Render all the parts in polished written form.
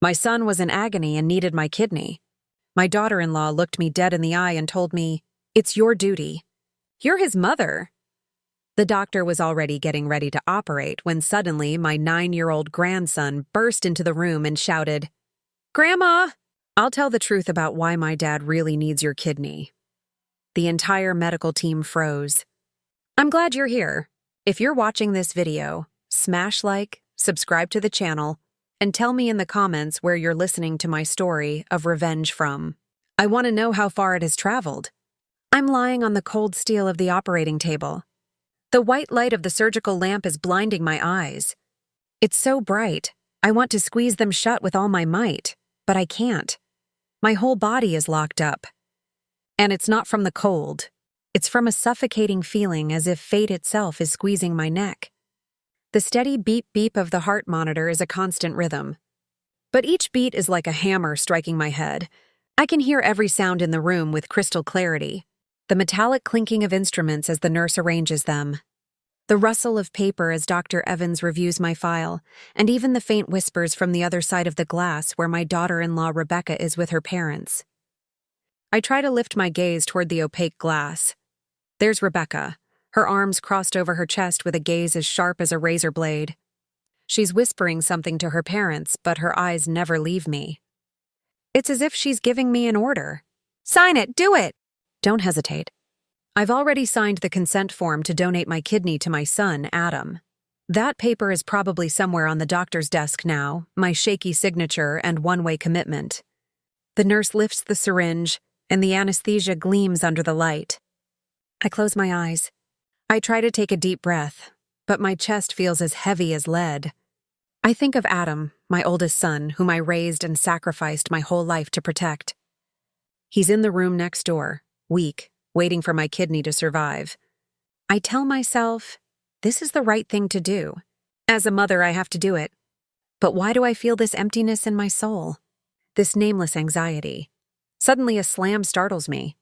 My son was in agony and needed my kidney. My daughter-in-law looked me dead in the eye and told me, "It's your duty." You're his mother. The doctor was already getting ready to operate when suddenly my 9-year-old grandson burst into the room and shouted, "Grandma, I'll tell the truth about why my dad really needs your kidney." The entire medical team froze. I'm glad you're here. If you're watching this video, smash like, subscribe to the channel, and tell me in the comments where you're listening to my story of revenge from. I want to know how far it has traveled. I'm lying on the cold steel of the operating table. The white light of the surgical lamp is blinding my eyes. It's so bright, I want to squeeze them shut with all my might, but I can't. My whole body is locked up. And it's not from the cold. It's from a suffocating feeling as if fate itself is squeezing my neck. The steady beep-beep of the heart monitor is a constant rhythm. But each beat is like a hammer striking my head. I can hear every sound in the room with crystal clarity. The metallic clinking of instruments as the nurse arranges them. The rustle of paper as Dr. Evans reviews my file, and even the faint whispers from the other side of the glass where my daughter-in-law Rebecca is with her parents. I try to lift my gaze toward the opaque glass. There's Rebecca, her arms crossed over her chest with a gaze as sharp as a razor blade. She's whispering something to her parents, but her eyes never leave me. It's as if she's giving me an order. Sign it, do it! Don't hesitate. I've already signed the consent form to donate my kidney to my son, Adam. That paper is probably somewhere on the doctor's desk now, my shaky signature and one-way commitment. The nurse lifts the syringe, and the anesthesia gleams under the light. I close my eyes. I try to take a deep breath, but my chest feels as heavy as lead. I think of Adam, my oldest son, whom I raised and sacrificed my whole life to protect. He's in the room next door, weak, waiting for my kidney to survive. I tell myself, this is the right thing to do. As a mother, I have to do it. But why do I feel this emptiness in my soul? This nameless anxiety? Suddenly a slam startles me.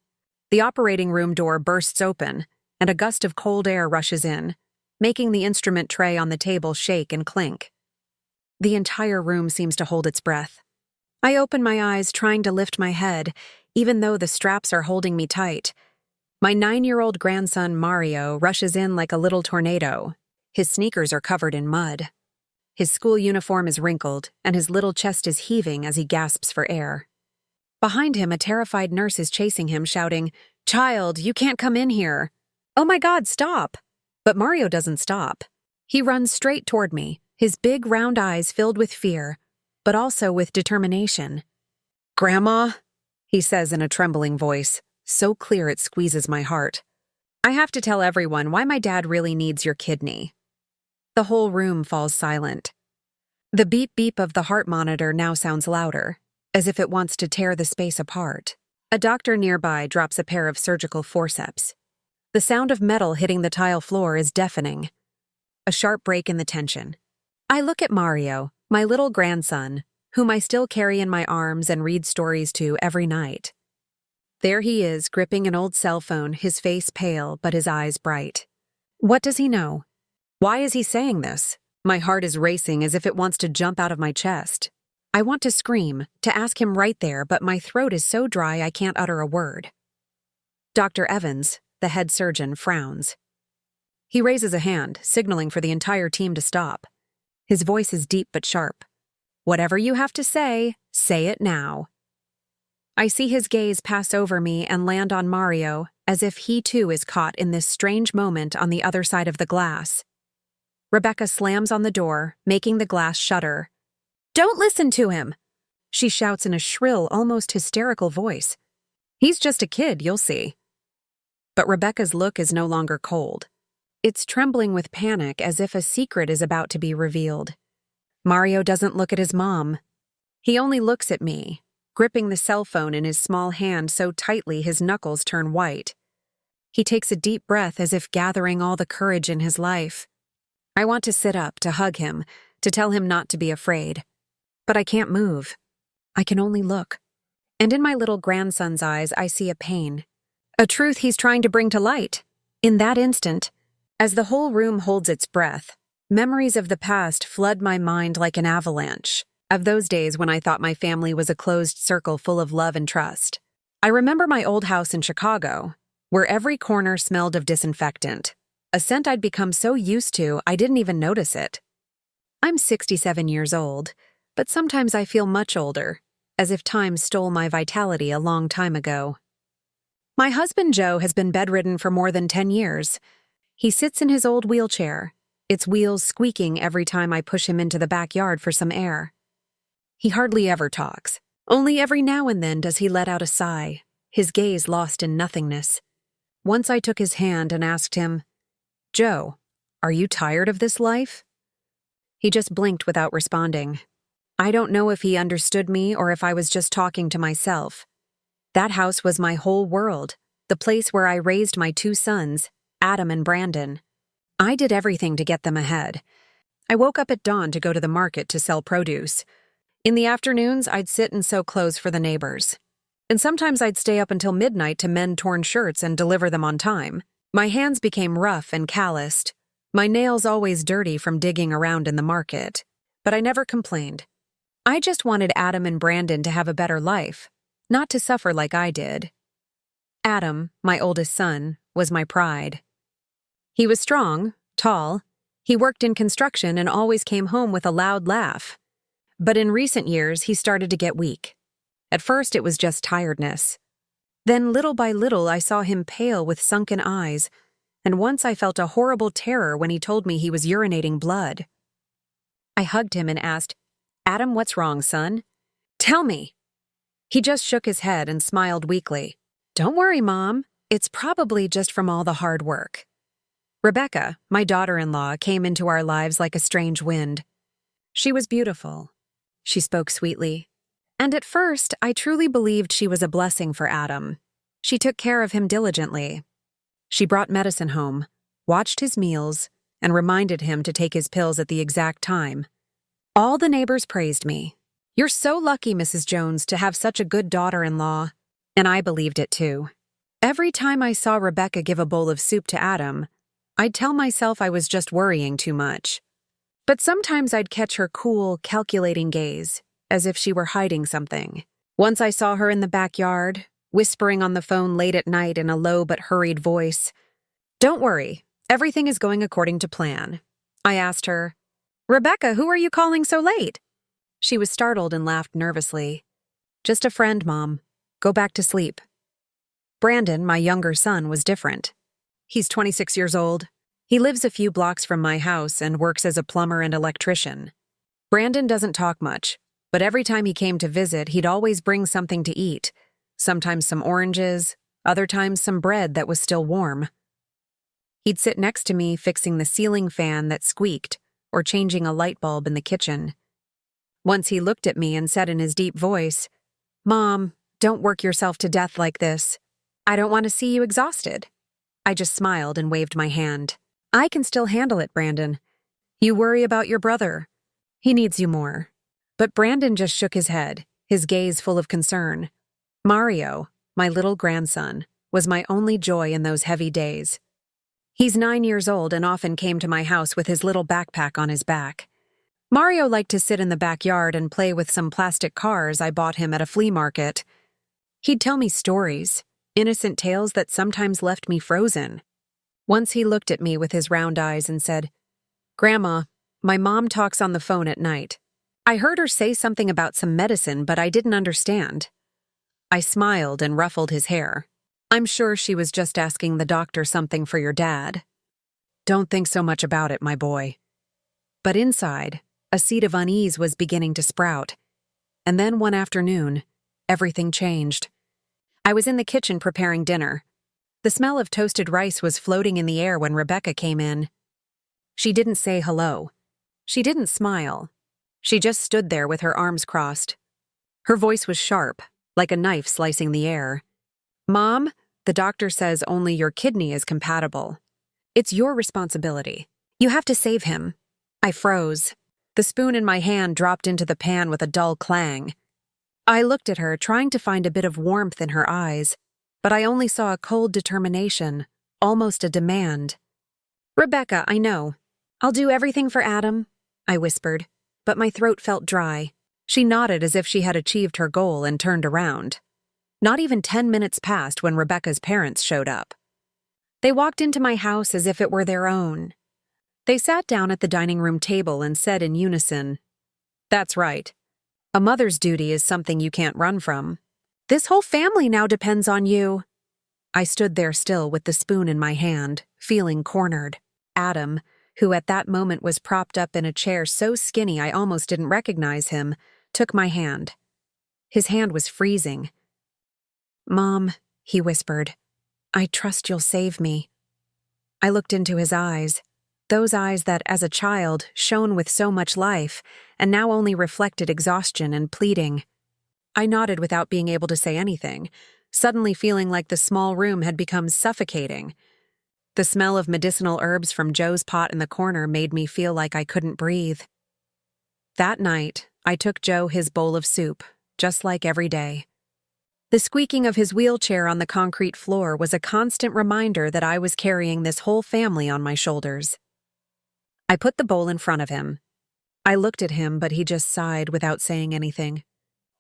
The operating room door bursts open, and a gust of cold air rushes in, making the instrument tray on the table shake and clink. The entire room seems to hold its breath. I open my eyes, trying to lift my head, even though the straps are holding me tight. My 9-year-old grandson, Mario, rushes in like a little tornado. His sneakers are covered in mud. His school uniform is wrinkled, and his little chest is heaving as he gasps for air. Behind him, a terrified nurse is chasing him, shouting, "Child, you can't come in here." "Oh my God, stop!" But Mario doesn't stop. He runs straight toward me, his big round eyes filled with fear, but also with determination. "Grandma," he says in a trembling voice, so clear it squeezes my heart. "I have to tell everyone why my dad really needs your kidney." The whole room falls silent. The beep-beep of the heart monitor now sounds louder, as if it wants to tear the space apart. A doctor nearby drops a pair of surgical forceps. The sound of metal hitting the tile floor is deafening. A sharp break in the tension. I look at Mario, my little grandson, whom I still carry in my arms and read stories to every night. There he is, gripping an old cell phone, his face pale but his eyes bright. What does he know? Why is he saying this? My heart is racing as if it wants to jump out of my chest. I want to scream, to ask him right there, but my throat is so dry I can't utter a word. Dr. Evans, the head surgeon, frowns. He raises a hand, signaling for the entire team to stop. His voice is deep but sharp. Whatever you have to say it now. I see his gaze pass over me and land on Mario, as if he too is caught in this strange moment on the other side of the glass. Rebecca slams on the door, making the glass shudder. "Don't listen to him!" she shouts in a shrill, almost hysterical voice. "He's just a kid, you'll see." But Rebecca's look is no longer cold. It's trembling with panic, as if a secret is about to be revealed. Mario doesn't look at his mom. He only looks at me, gripping the cell phone in his small hand so tightly his knuckles turn white. He takes a deep breath as if gathering all the courage in his life. I want to sit up, to hug him, to tell him not to be afraid. But I can't move. I can only look. And in my little grandson's eyes, I see a pain. A truth he's trying to bring to light. In that instant, as the whole room holds its breath, memories of the past flood my mind like an avalanche. of those days when I thought my family was a closed circle full of love and trust. I remember my old house in Chicago, where every corner smelled of disinfectant, a scent I'd become so used to I didn't even notice it. I'm 67 years old, but sometimes I feel much older, as if time stole my vitality a long time ago. My husband Joe has been bedridden for more than 10 years. He sits in his old wheelchair, its wheels squeaking every time I push him into the backyard for some air. He hardly ever talks. Only every now and then does he let out a sigh, his gaze lost in nothingness. Once I took his hand and asked him, "Joe, are you tired of this life?" He just blinked without responding. I don't know if he understood me or if I was just talking to myself. That house was my whole world, the place where I raised my 2 sons, Adam and Brandon. I did everything to get them ahead. I woke up at dawn to go to the market to sell produce. In the afternoons, I'd sit and sew clothes for the neighbors. And sometimes I'd stay up until midnight to mend torn shirts and deliver them on time. My hands became rough and calloused, my nails always dirty from digging around in the market. But I never complained. I just wanted Adam and Brandon to have a better life, not to suffer like I did. Adam, my oldest son, was my pride. He was strong, tall. He worked in construction and always came home with a loud laugh. But in recent years, he started to get weak. At first, it was just tiredness. Then, little by little, I saw him pale with sunken eyes, and once I felt a horrible terror when he told me he was urinating blood. I hugged him and asked, "Adam, what's wrong, son? Tell me." He just shook his head and smiled weakly. "Don't worry, Mom. It's probably just from all the hard work." Rebecca, my daughter-in-law, came into our lives like a strange wind. She was beautiful. She spoke sweetly. And at first, I truly believed she was a blessing for Adam. She took care of him diligently. She brought medicine home, watched his meals, and reminded him to take his pills at the exact time. All the neighbors praised me. "You're so lucky, Mrs. Jones, to have such a good daughter-in-law." And I believed it too. Every time I saw Rebecca give a bowl of soup to Adam, I'd tell myself I was just worrying too much. But sometimes I'd catch her cool, calculating gaze, as if she were hiding something. Once I saw her in the backyard, whispering on the phone late at night in a low but hurried voice. "Don't worry, everything is going according to plan." I asked her, "Rebecca, who are you calling so late?" She was startled and laughed nervously. "Just a friend, Mom. Go back to sleep." Brandon, my younger son, was different. He's 26 years old. He lives a few blocks from my house and works as a plumber and electrician. Brandon doesn't talk much, but every time he came to visit, he'd always bring something to eat. Sometimes some oranges, other times some bread that was still warm. He'd sit next to me fixing the ceiling fan that squeaked or changing a light bulb in the kitchen. Once he looked at me and said in his deep voice, "Mom, don't work yourself to death like this. I don't want to see you exhausted." I just smiled and waved my hand. "I can still handle it, Brandon. You worry about your brother. He needs you more." But Brandon just shook his head, his gaze full of concern. Mario, my little grandson, was my only joy in those heavy days. He's 9 years old and often came to my house with his little backpack on his back. Mario liked to sit in the backyard and play with some plastic cars I bought him at a flea market. He'd tell me stories, innocent tales that sometimes left me frozen. Once he looked at me with his round eyes and said, "Grandma, my mom talks on the phone at night. I heard her say something about some medicine, but I didn't understand." I smiled and ruffled his hair. "I'm sure she was just asking the doctor something for your dad." "Don't think so much about it, my boy." But inside, a seed of unease was beginning to sprout. And then one afternoon, everything changed. I was in the kitchen preparing dinner. The smell of toasted rice was floating in the air when Rebecca came in. She didn't say hello. She didn't smile. She just stood there with her arms crossed. Her voice was sharp, like a knife slicing the air. "Mom, the doctor says only your kidney is compatible. It's your responsibility. You have to save him." I froze. The spoon in my hand dropped into the pan with a dull clang. I looked at her, trying to find a bit of warmth in her eyes, but I only saw a cold determination, almost a demand. "Rebecca, I know. I'll do everything for Adam," I whispered, but my throat felt dry. She nodded as if she had achieved her goal and turned around. Not even 10 minutes passed when Rebecca's parents showed up. They walked into my house as if it were their own. They sat down at the dining room table and said in unison, "That's right. A mother's duty is something you can't run from. This whole family now depends on you." I stood there still with the spoon in my hand, feeling cornered. Adam, who at that moment was propped up in a chair so skinny I almost didn't recognize him, took my hand. His hand was freezing. "Mom," he whispered, "I trust you'll save me." I looked into his eyes, those eyes that, as a child, shone with so much life, and now only reflected exhaustion and pleading. I nodded without being able to say anything, suddenly feeling like the small room had become suffocating. The smell of medicinal herbs from Joe's pot in the corner made me feel like I couldn't breathe. That night, I took Joe his bowl of soup, just like every day. The squeaking of his wheelchair on the concrete floor was a constant reminder that I was carrying this whole family on my shoulders. I put the bowl in front of him. I looked at him, but he just sighed without saying anything.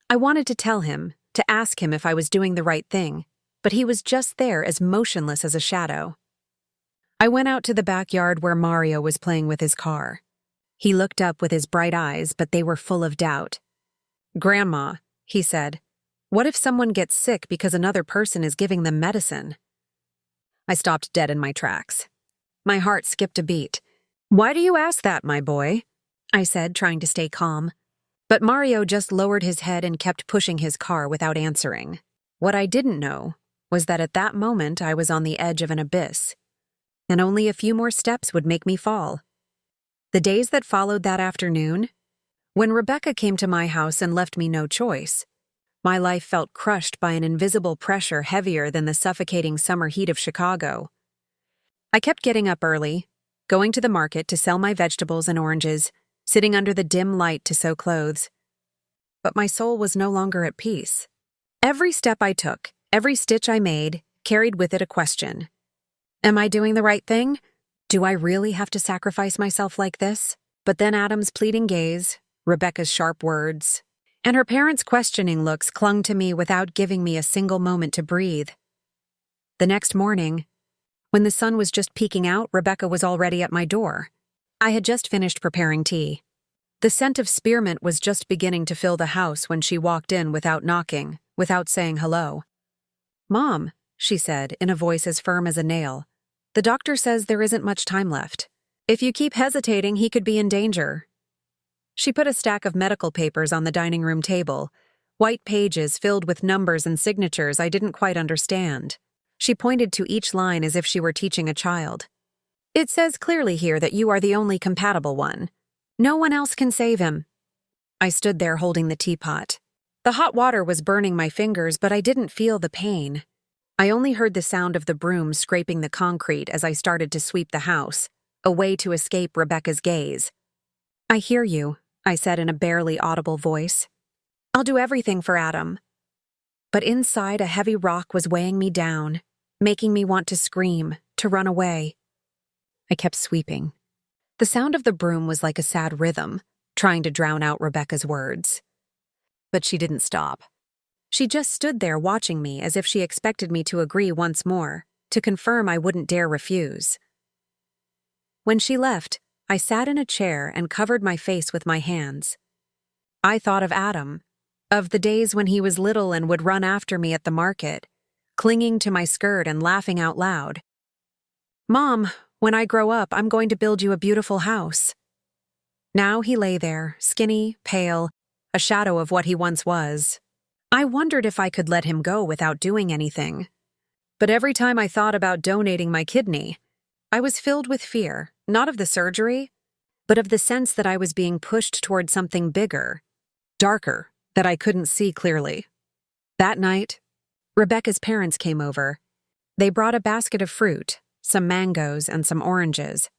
I wanted to tell him, to ask him if I was doing the right thing, but he was just there as motionless as a shadow. I went out to the backyard where Mario was playing with his car. He looked up with his bright eyes, but they were full of doubt. "Grandma," he said, "what if someone gets sick because another person is giving them medicine?" I stopped dead in my tracks. My heart skipped a beat. "Why do you ask that, my boy?" I said, trying to stay calm. But Mario just lowered his head and kept pushing his car without answering. What I didn't know was that at that moment I was on the edge of an abyss, and only a few more steps would make me fall. The days that followed that afternoon, when Rebecca came to my house and left me no choice, my life felt crushed by an invisible pressure heavier than the suffocating summer heat of Chicago. I kept getting up early, going to the market to sell my vegetables and oranges, sitting under the dim light to sew clothes. But my soul was no longer at peace. Every step I took, every stitch I made, carried with it a question. Am I doing the right thing? Do I really have to sacrifice myself like this? But then Adam's pleading gaze, Rebecca's sharp words, and her parents' questioning looks clung to me without giving me a single moment to breathe. The next morning, when the sun was just peeking out, Rebecca was already at my door. I had just finished preparing tea. The scent of spearmint was just beginning to fill the house when she walked in without knocking, without saying hello. "Mom," she said, in a voice as firm as a nail, "the doctor says there isn't much time left. If you keep hesitating, he could be in danger." She put a stack of medical papers on the dining room table, white pages filled with numbers and signatures I didn't quite understand. She pointed to each line as if she were teaching a child. "It says clearly here that you are the only compatible one. No one else can save him." I stood there holding the teapot. The hot water was burning my fingers, but I didn't feel the pain. I only heard the sound of the broom scraping the concrete as I started to sweep the house, a way to escape Rebecca's gaze. "I hear you," I said in a barely audible voice. "I'll do everything for Adam." But inside, a heavy rock was weighing me down, making me want to scream, to run away. I kept sweeping. The sound of the broom was like a sad rhythm, trying to drown out Rebecca's words. But she didn't stop. She just stood there watching me as if she expected me to agree once more, to confirm I wouldn't dare refuse. When she left, I sat in a chair and covered my face with my hands. I thought of Adam, of the days when he was little and would run after me at the market, clinging to my skirt and laughing out loud. "Mom, when I grow up, I'm going to build you a beautiful house." Now he lay there, skinny, pale, a shadow of what he once was. I wondered if I could let him go without doing anything. But every time I thought about donating my kidney, I was filled with fear, not of the surgery, but of the sense that I was being pushed toward something bigger, darker, that I couldn't see clearly. That night, Rebecca's parents came over. They brought a basket of fruit, some mangoes and some oranges,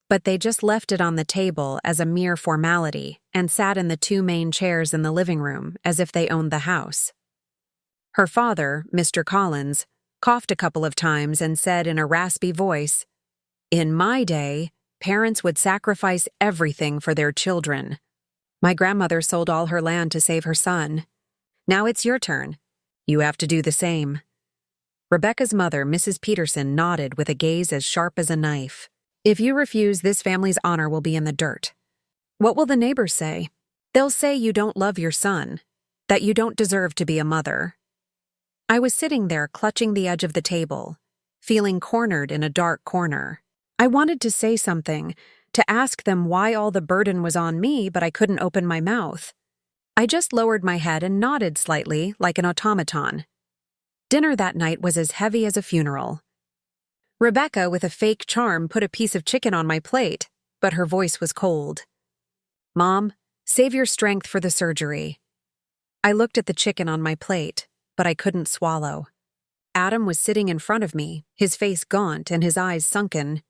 but they just left it on the table as a mere formality and sat in the two main chairs in the living room as if they owned the house. Her father, Mr. Collins, coughed a couple of times and said in a raspy voice, "In my day, parents would sacrifice everything for their children." My grandmother sold all her land to save her son. Now it's your turn. You have to do the same." Rebecca's mother, Mrs. Peterson, nodded with a gaze as sharp as a knife. "If you refuse, this family's honor will be in the dirt. What will the neighbors say? They'll say you don't love your son, that you don't deserve to be a mother." I was sitting there clutching the edge of the table, feeling cornered in a dark corner. I wanted to say something, to ask them why all the burden was on me, but I couldn't open my mouth. I just lowered my head and nodded slightly, like an automaton. Dinner that night was as heavy as a funeral. Rebecca, with a fake charm, put a piece of chicken on my plate, but her voice was cold. "Mom, save your strength for the surgery." I looked at the chicken on my plate, but I couldn't swallow. Adam was sitting in front of me, his face gaunt and his eyes sunken.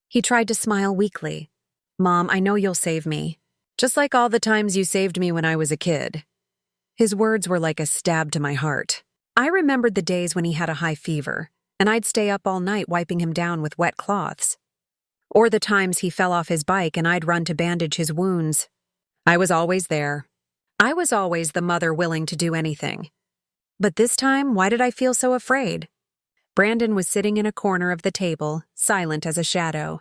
He tried to smile weakly. "Mom, I know you'll save me. Just like all the times you saved me when I was a kid." His words were like a stab to my heart. I remembered the days when he had a high fever, and I'd stay up all night wiping him down with wet cloths. Or the times he fell off his bike and I'd run to bandage his wounds. I was always there. I was always the mother willing to do anything. But this time, why did I feel so afraid? Brandon was sitting in a corner of the table, silent as a shadow.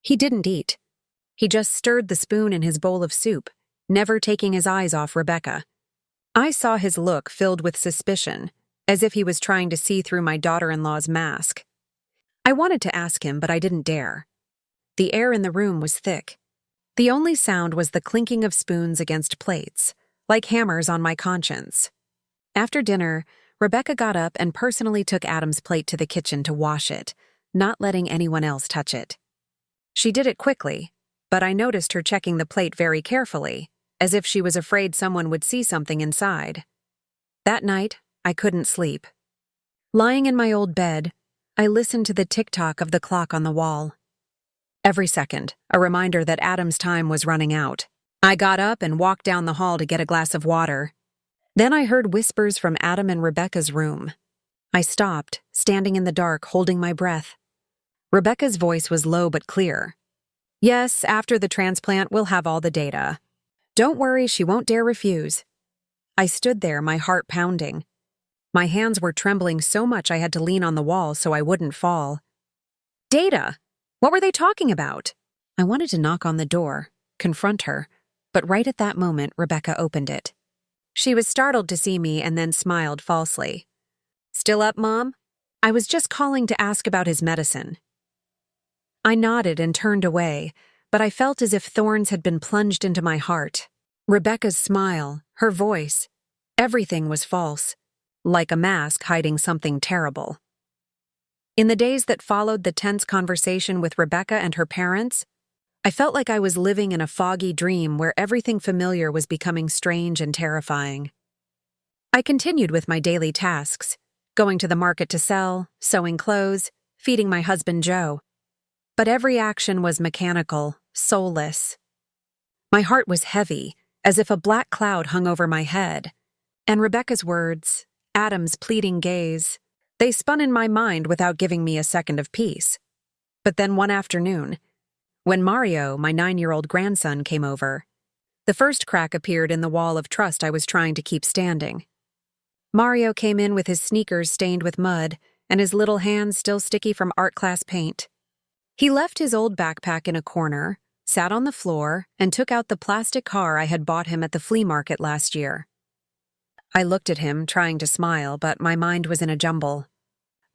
He didn't eat. He just stirred the spoon in his bowl of soup, never taking his eyes off Rebecca. I saw his look filled with suspicion, as if he was trying to see through my daughter-in-law's mask. I wanted to ask him, but I didn't dare. The air in the room was thick. The only sound was the clinking of spoons against plates, like hammers on my conscience. After dinner, Rebecca got up and personally took Adam's plate to the kitchen to wash it, not letting anyone else touch it. She did it quickly, but I noticed her checking the plate very carefully, as if she was afraid someone would see something inside. That night, I couldn't sleep. Lying in my old bed, I listened to the tick-tock of the clock on the wall. Every second, a reminder that Adam's time was running out. I got up and walked down the hall to get a glass of water. Then I heard whispers from Adam and Rebecca's room. I stopped, standing in the dark, holding my breath. Rebecca's voice was low but clear. "Yes, after the transplant, we'll have all the data. Don't worry, she won't dare refuse." I stood there, my heart pounding. My hands were trembling so much I had to lean on the wall so I wouldn't fall. Data? What were they talking about? I wanted to knock on the door, confront her, but right at that moment, Rebecca opened it. She was startled to see me and then smiled falsely. "Still up, Mom? I was just calling to ask about his medicine." I nodded and turned away, but I felt as if thorns had been plunged into my heart. Rebecca's smile, her voice, everything was false, like a mask hiding something terrible. In the days that followed the tense conversation with Rebecca and her parents, I felt like I was living in a foggy dream where everything familiar was becoming strange and terrifying. I continued with my daily tasks, going to the market to sell, sewing clothes, feeding my husband Joe. But every action was mechanical, soulless. My heart was heavy, as if a black cloud hung over my head. And Rebecca's words, Adam's pleading gaze, they spun in my mind without giving me a second of peace. But then one afternoon, when Mario, my 9-year-old grandson, came over, the first crack appeared in the wall of trust I was trying to keep standing. Mario came in with his sneakers stained with mud and his little hands still sticky from art class paint. He left his old backpack in a corner, sat on the floor, and took out the plastic car I had bought him at the flea market last year. I looked at him, trying to smile, but my mind was in a jumble.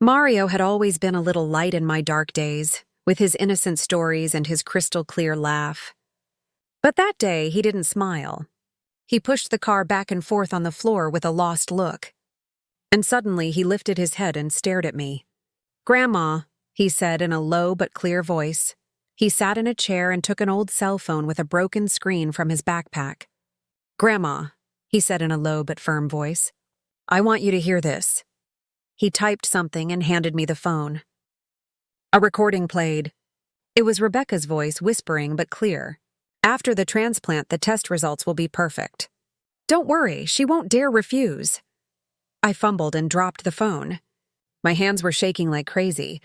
Mario had always been a little light in my dark days, with his innocent stories and his crystal-clear laugh. But that day, he didn't smile. He pushed the car back and forth on the floor with a lost look. And suddenly, he lifted his head and stared at me. "Grandma," he said in a low but clear voice. He sat in a chair and took an old cell phone with a broken screen from his backpack. "Grandma," he said in a low but firm voice, "I want you to hear this." He typed something and handed me the phone. A recording played. It was Rebecca's voice, whispering but clear. "After the transplant, the test results will be perfect. Don't worry, she won't dare refuse." I fumbled and dropped the phone. My hands were shaking like crazy.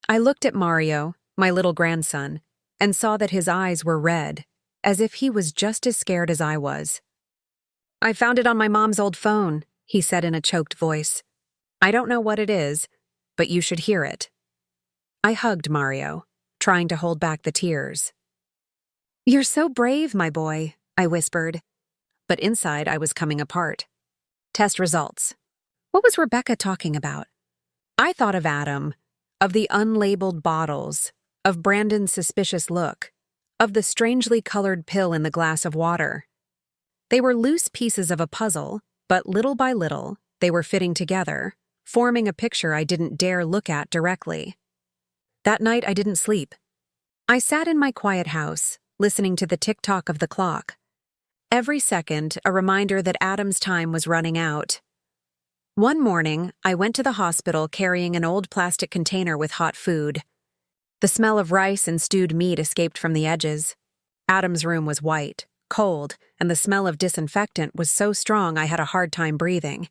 I looked at Mario, my little grandson, and saw that his eyes were red, as if he was just as scared as I was. "I found it on my mom's old phone," he said in a choked voice. "I don't know what it is, but you should hear it." I hugged Mario, trying to hold back the tears. "You're so brave, my boy," I whispered. But inside I was coming apart. Test results. What was Rebecca talking about? I thought of Adam, of the unlabeled bottles, of Brandon's suspicious look, of the strangely colored pill in the glass of water. They were loose pieces of a puzzle, but little by little, they were fitting together, forming a picture I didn't dare look at directly. That night I didn't sleep. I sat in my quiet house, listening to the tick-tock of the clock. Every second, a reminder that Adam's time was running out. One morning, I went to the hospital carrying an old plastic container with hot food. The smell of rice and stewed meat escaped from the edges. Adam's room was white, cold, and the smell of disinfectant was so strong I had a hard time breathing.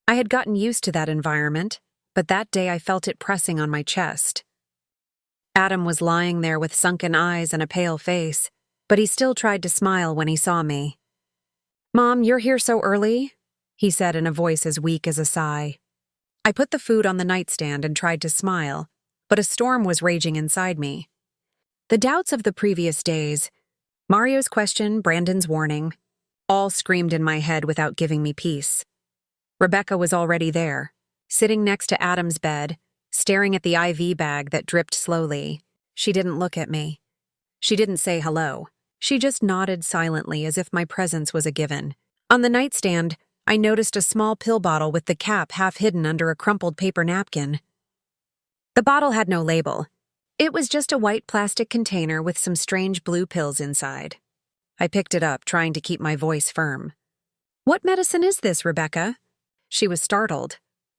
I had gotten used to that environment, but that day I felt it pressing on my chest. Adam was lying there with sunken eyes and a pale face, but he still tried to smile when he saw me. "Mom, you're here so early?" he said in a voice as weak as a sigh. I put the food on the nightstand and tried to smile, but a storm was raging inside me. The doubts of the previous days, Mario's question, Brandon's warning, all screamed in my head without giving me peace. Rebecca was already there, sitting next to Adam's bed, staring at the IV bag that dripped slowly. She didn't look at me. She didn't say hello. She just nodded silently as if my presence was a given. On the nightstand, I noticed a small pill bottle with the cap half hidden under a crumpled paper napkin. The bottle had no label. It was just a white plastic container with some strange blue pills inside. I picked it up, trying to keep my voice firm. "What medicine is this, Rebecca?" She was startled.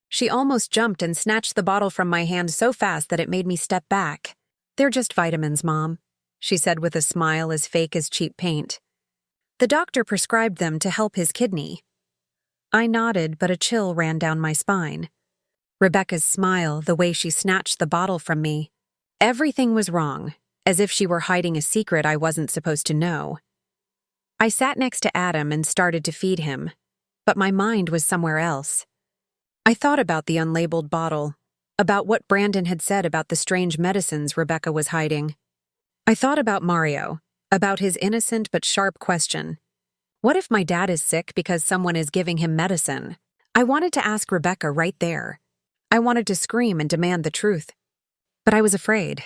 She almost jumped and snatched the bottle from my hand so fast that it made me step back. "They're just vitamins, Mom," she said with a smile as fake as cheap paint. "The doctor prescribed them to help his kidney." I nodded, but a chill ran down my spine. Rebecca's smile, the way she snatched the bottle from me. Everything was wrong, as if she were hiding a secret I wasn't supposed to know. I sat next to Adam and started to feed him, but my mind was somewhere else. I thought about the unlabeled bottle, about what Brandon had said about the strange medicines Rebecca was hiding. I thought about Mario, about his innocent but sharp question. What if my dad is sick because someone is giving him medicine? I wanted to ask Rebecca right there. I wanted to scream and demand the truth. But I was afraid.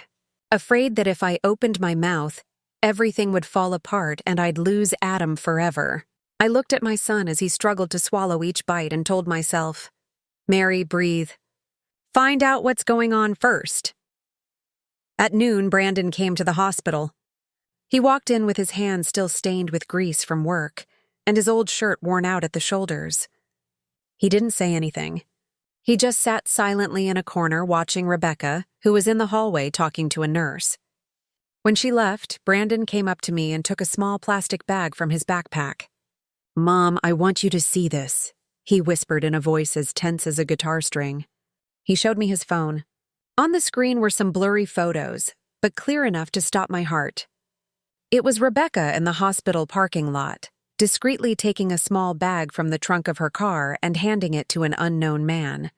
Afraid that if I opened my mouth, everything would fall apart and I'd lose Adam forever. I looked at my son as he struggled to swallow each bite and told myself, "Mary, breathe. Find out what's going on first." At noon, Brandon came to the hospital. He walked in with his hands still stained with grease from work and his old shirt worn out at the shoulders. He didn't say anything. He just sat silently in a corner watching Rebecca, who was in the hallway talking to a nurse. When she left, Brandon came up to me and took a small plastic bag from his backpack. "Mom, I want you to see this," he whispered in a voice as tense as a guitar string. He showed me his phone. On the screen were some blurry photos, but clear enough to stop my heart. It was Rebecca in the hospital parking lot, discreetly taking a small bag from the trunk of her car and handing it to an unknown man.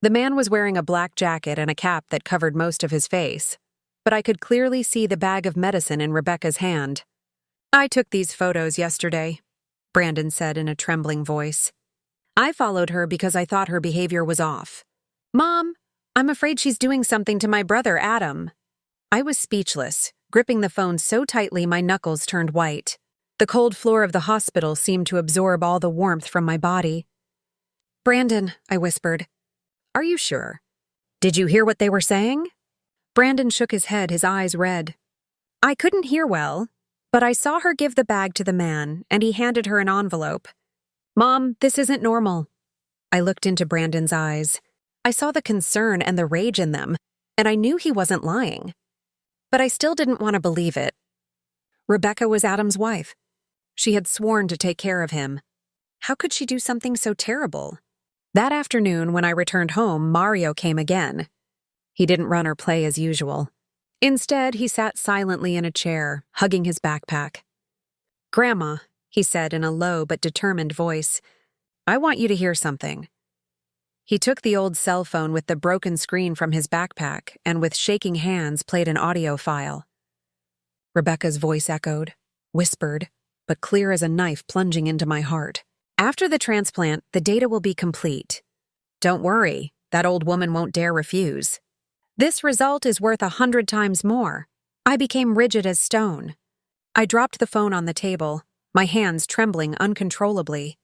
The man was wearing a black jacket and a cap that covered most of his face, but I could clearly see the bag of medicine in Rebecca's hand. "I took these photos yesterday," Brandon said in a trembling voice. "I followed her because I thought her behavior was off. Mom, I'm afraid she's doing something to my brother, Adam." I was speechless, gripping the phone so tightly my knuckles turned white. The cold floor of the hospital seemed to absorb all the warmth from my body. "Brandon," I whispered. "Are you sure? Did you hear what they were saying?" Brandon shook his head, his eyes red. "I couldn't hear well, but I saw her give the bag to the man, and he handed her an envelope. Mom, this isn't normal." I looked into Brandon's eyes. I saw the concern and the rage in them, and I knew he wasn't lying. But I still didn't want to believe it. Rebecca was Adam's wife. She had sworn to take care of him. How could she do something so terrible? That afternoon, when I returned home, Mario came again. He didn't run or play as usual. Instead, he sat silently in a chair, hugging his backpack. "Grandma," he said in a low but determined voice, "I want you to hear something." He took the old cell phone with the broken screen from his backpack and with shaking hands played an audio file. Rebecca's voice echoed, whispered, but clear as a knife plunging into my heart. "After the transplant, the data will be complete. Don't worry, that old woman won't dare refuse. This result is worth 100 times more." I became rigid as stone. I dropped the phone on the table, my hands trembling uncontrollably.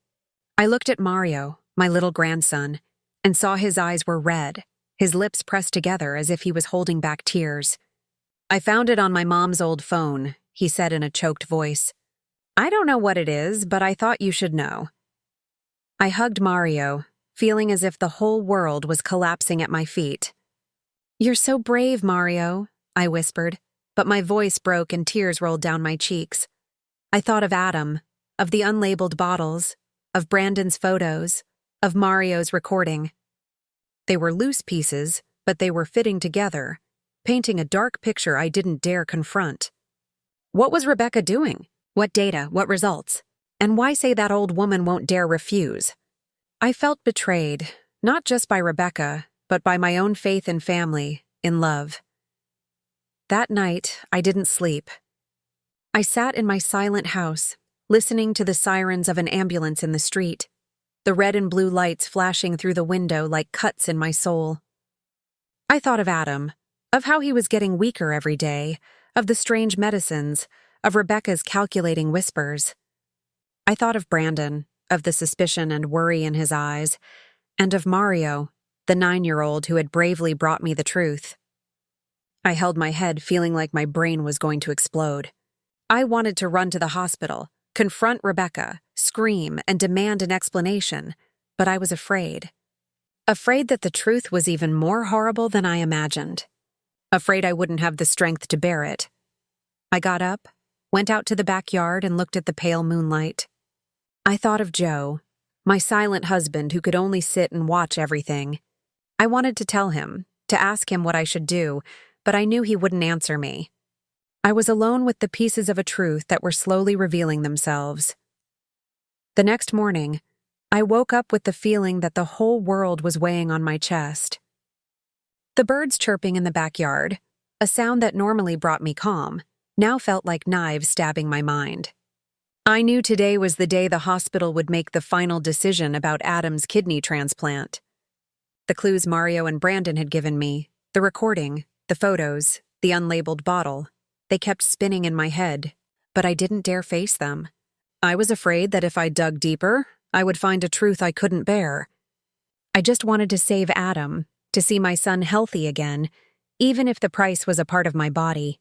I looked at Mario, my little grandson, and saw his eyes were red, his lips pressed together as if he was holding back tears. "I found it on my mom's old phone," he said in a choked voice. "I don't know what it is, but I thought you should know." I hugged Mario, feeling as if the whole world was collapsing at my feet. "You're so brave, Mario," I whispered, but my voice broke and tears rolled down my cheeks. I thought of Adam, of the unlabeled bottles, of Brandon's photos, of Mario's recording. They were loose pieces, but they were fitting together, painting a dark picture I didn't dare confront. What was Rebecca doing? What data? What results? And why say that old woman won't dare refuse? I felt betrayed, not just by Rebecca, but by my own faith in family, in love. That night, I didn't sleep. I sat in my silent house, listening to the sirens of an ambulance in the street, the red and blue lights flashing through the window like cuts in my soul. I thought of Adam, of how he was getting weaker every day, of the strange medicines, of Rebecca's calculating whispers. I thought of Brandon, of the suspicion and worry in his eyes, and of Mario, the 9-year-old who had bravely brought me the truth. I held my head, feeling like my brain was going to explode. I wanted to run to the hospital, confront Rebecca, scream, and demand an explanation, but I was afraid. Afraid that the truth was even more horrible than I imagined. Afraid I wouldn't have the strength to bear it. I got up, went out to the backyard, and looked at the pale moonlight. I thought of Joe, my silent husband who could only sit and watch everything. I wanted to tell him, to ask him what I should do, but I knew he wouldn't answer me. I was alone with the pieces of a truth that were slowly revealing themselves. The next morning, I woke up with the feeling that the whole world was weighing on my chest. The birds chirping in the backyard, a sound that normally brought me calm, now felt like knives stabbing my mind. I knew today was the day the hospital would make the final decision about Adam's kidney transplant. The clues Mario and Brandon had given me, the recording, the photos, the unlabeled bottle, they kept spinning in my head, but I didn't dare face them. I was afraid that if I dug deeper, I would find a truth I couldn't bear. I just wanted to save Adam, to see my son healthy again, even if the price was a part of my body.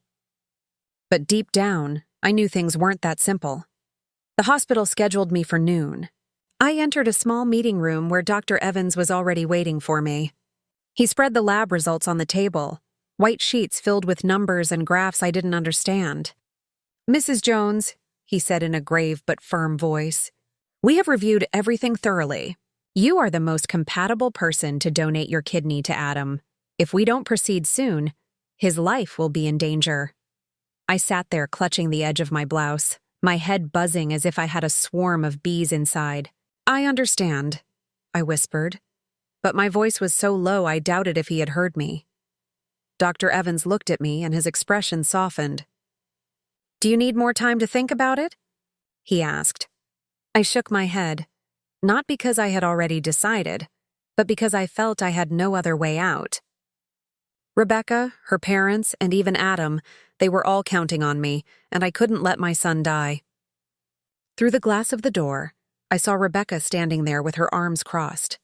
But deep down, I knew things weren't that simple. The hospital scheduled me for noon. I entered a small meeting room where Dr. Evans was already waiting for me. He spread the lab results on the table, white sheets filled with numbers and graphs I didn't understand. "Mrs. Jones," he said in a grave but firm voice, "we have reviewed everything thoroughly. You are the most compatible person to donate your kidney to Adam. If we don't proceed soon, his life will be in danger." I sat there clutching the edge of my blouse, my head buzzing as if I had a swarm of bees inside. "I understand," I whispered, but my voice was so low I doubted if he had heard me. Dr. Evans looked at me and his expression softened. "Do you need more time to think about it?" he asked. I shook my head, not because I had already decided, but because I felt I had no other way out. Rebecca, her parents, and even Adam, they were all counting on me, and I couldn't let my son die. Through the glass of the door, I saw Rebecca standing there with her arms crossed.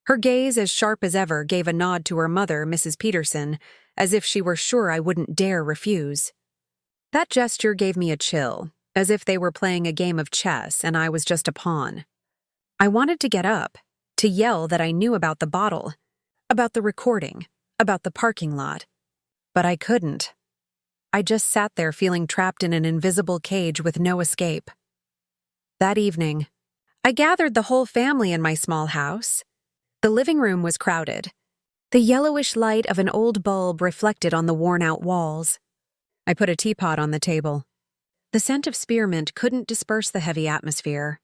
Her gaze, as sharp as ever, gave a nod to her mother, Mrs. Peterson, as if she were sure I wouldn't dare refuse. That gesture gave me a chill, as if they were playing a game of chess and I was just a pawn. I wanted to get up, to yell that I knew about the bottle, about the recording, about the parking lot. But I couldn't. I just sat there feeling trapped in an invisible cage with no escape. That evening, I gathered the whole family in my small house. The living room was crowded. the yellowish light of an old bulb reflected on the worn-out walls. I put a teapot on the table. The scent of spearmint couldn't disperse the heavy atmosphere.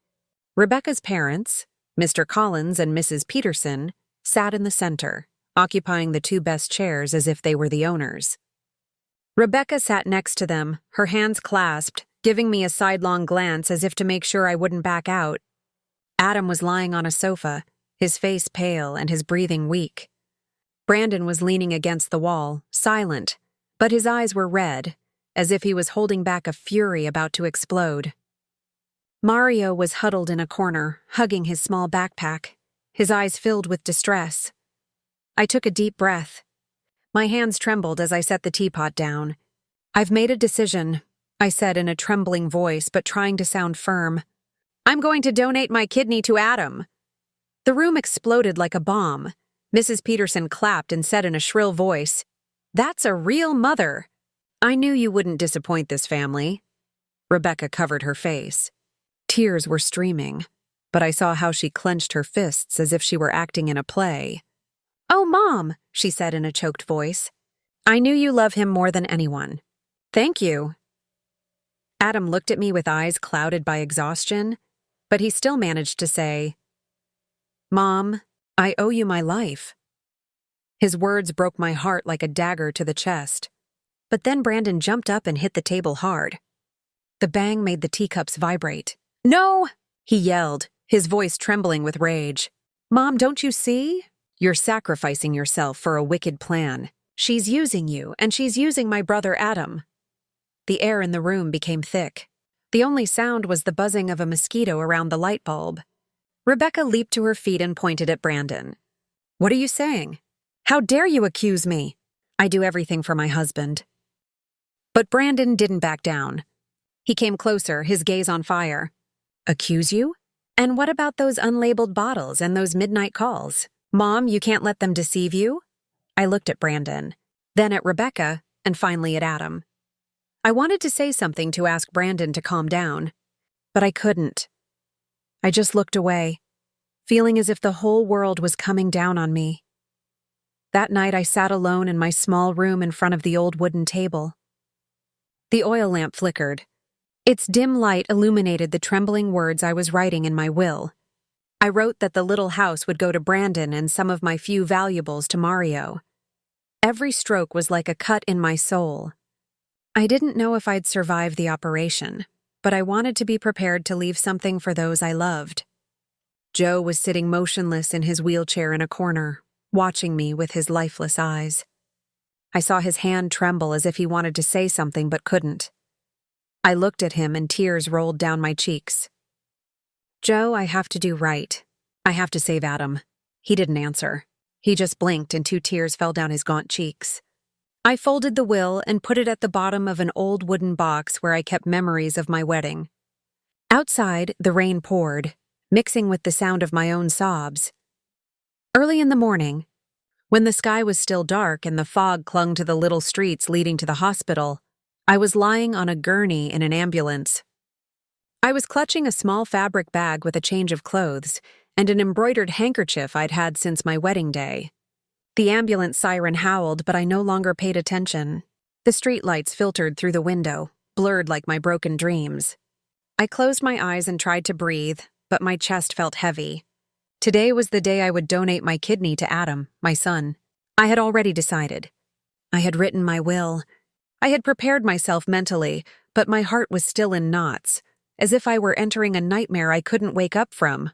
Rebecca's parents, Mr. Collins and Mrs. Peterson, sat in the center, occupying the two best chairs as if they were the owners. Rebecca sat next to them, her hands clasped, giving me a sidelong glance as if to make sure I wouldn't back out. Adam was lying on a sofa, his face pale and his breathing weak. Brandon was leaning against the wall, silent, but his eyes were red, as if he was holding back a fury about to explode. Mario was huddled in a corner, hugging his small backpack, his eyes filled with distress. I took a deep breath. My hands trembled as I set the teapot down. "I've made a decision," I said in a trembling voice but trying to sound firm. "I'm going to donate my kidney to Adam." The room exploded like a bomb. Mrs. Peterson clapped and said in a shrill voice, "That's a real mother." "I knew you wouldn't disappoint this family." Rebecca covered her face. Tears were streaming, but I saw how she clenched her fists as if she were acting in a play. "Oh, Mom," she said in a choked voice. "I knew you love him more than anyone." "Thank you." Adam looked at me with eyes clouded by exhaustion, but he still managed to say, "Mom, I owe you my life." His words broke my heart like a dagger to the chest. But then Brandon jumped up and hit the table hard. The bang made the teacups vibrate. "No!" he yelled, his voice trembling with rage. "Mom, don't you see? You're sacrificing yourself for a wicked plan. She's using you, and she's using my brother Adam." The air in the room became thick. The only sound was the buzzing of a mosquito around the light bulb. Rebecca leaped to her feet and pointed at Brandon. "What are you saying? How dare you accuse me? I do everything for my husband." But Brandon didn't back down. He came closer, his gaze on fire. "Accuse you? And what about those unlabeled bottles and those midnight calls? Mom, you can't let them deceive you?" I looked at Brandon, then at Rebecca, and finally at Adam. I wanted to say something to ask Brandon to calm down, but I couldn't. I just looked away, feeling as if the whole world was coming down on me. That night I sat alone in my small room in front of the old wooden table. The oil lamp flickered. Its dim light illuminated the trembling words I was writing in my will. I wrote that the little house would go to Brandon and some of my few valuables to Mario. Every stroke was like a cut in my soul. I didn't know if I'd survive the operation, but I wanted to be prepared to leave something for those I loved. Joe was sitting motionless in his wheelchair in a corner, watching me with his lifeless eyes. I saw his hand tremble as if he wanted to say something but couldn't. I looked at him and tears rolled down my cheeks. "Joe, I have to do right. I have to save Adam." He didn't answer. He just blinked and 2 tears fell down his gaunt cheeks. I folded the will and put it at the bottom of an old wooden box where I kept memories of my wedding. Outside, the rain poured, mixing with the sound of my own sobs. Early in the morning, when the sky was still dark and the fog clung to the little streets leading to the hospital, I was lying on a gurney in an ambulance. I was clutching a small fabric bag with a change of clothes and an embroidered handkerchief I'd had since my wedding day. The ambulance siren howled, but I no longer paid attention. The streetlights filtered through the window, blurred like my broken dreams. I closed my eyes and tried to breathe, but my chest felt heavy. Today was the day I would donate my kidney to Adam, my son. I had already decided. I had written my will. I had prepared myself mentally, but my heart was still in knots, as if I were entering a nightmare I couldn't wake up from.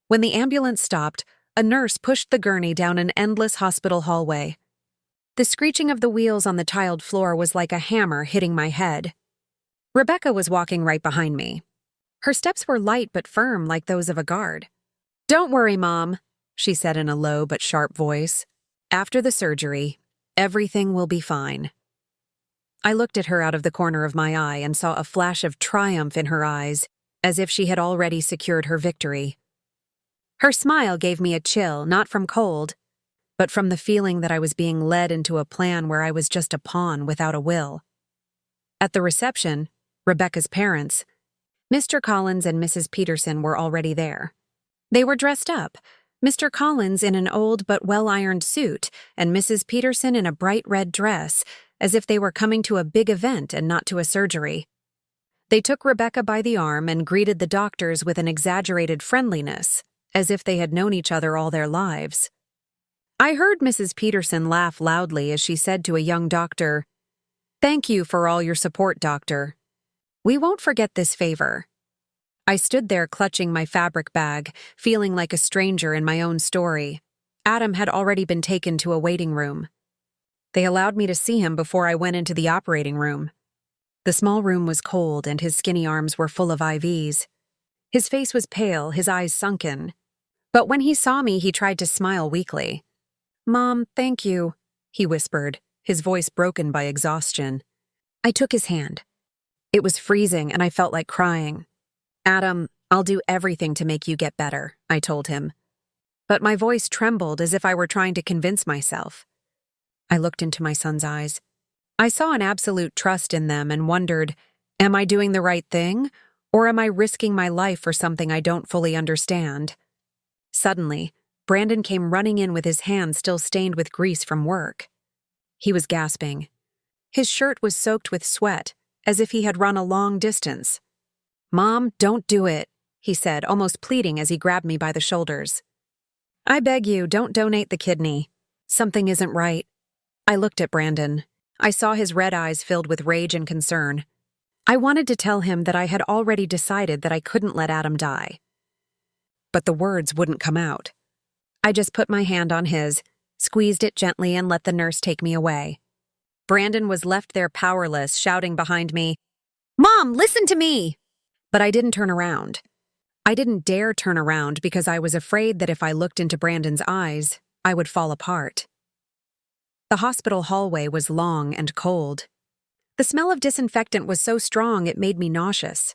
When the ambulance stopped, a nurse pushed the gurney down an endless hospital hallway. The screeching of the wheels on the tiled floor was like a hammer hitting my head. Rebecca was walking right behind me. Her steps were light but firm like those of a guard. "Don't worry, Mom," she said in a low but sharp voice. "After the surgery, everything will be fine." I looked at her out of the corner of my eye and saw a flash of triumph in her eyes, as if she had already secured her victory. Her smile gave me a chill, not from cold, but from the feeling that I was being led into a plan where I was just a pawn without a will. At the reception, Rebecca's parents, Mr. Collins and Mrs. Peterson, were already there. They were dressed up, Mr. Collins in an old but well-ironed suit, and Mrs. Peterson in a bright red dress, as if they were coming to a big event and not to a surgery. They took Rebecca by the arm and greeted the doctors with an exaggerated friendliness, as if they had known each other all their lives. I heard Mrs. Peterson laugh loudly as she said to a young doctor, "Thank you for all your support, doctor. We won't forget this favor." I stood there clutching my fabric bag, feeling like a stranger in my own story. Adam had already been taken to a waiting room. They allowed me to see him before I went into the operating room. The small room was cold and his skinny arms were full of IVs. His face was pale, his eyes sunken. But when he saw me, he tried to smile weakly. "Mom, thank you," he whispered, his voice broken by exhaustion. I took his hand. It was freezing and I felt like crying. "Adam, I'll do everything to make you get better," I told him. But my voice trembled as if I were trying to convince myself. I looked into my son's eyes. I saw an absolute trust in them and wondered, am I doing the right thing, or am I risking my life for something I don't fully understand? Suddenly, Brandon came running in with his hands still stained with grease from work. He was gasping. His shirt was soaked with sweat, as if he had run a long distance. "Mom, don't do it," he said, almost pleading as he grabbed me by the shoulders. "I beg you, don't donate the kidney. Something isn't right." I looked at Brandon. I saw his red eyes filled with rage and concern. I wanted to tell him that I had already decided that I couldn't let Adam die. But the words wouldn't come out. I just put my hand on his, squeezed it gently, and let the nurse take me away. Brandon was left there powerless, shouting behind me, "Mom, listen to me!" But I didn't turn around. I didn't dare turn around because I was afraid that if I looked into Brandon's eyes, I would fall apart. The hospital hallway was long and cold. The smell of disinfectant was so strong it made me nauseous.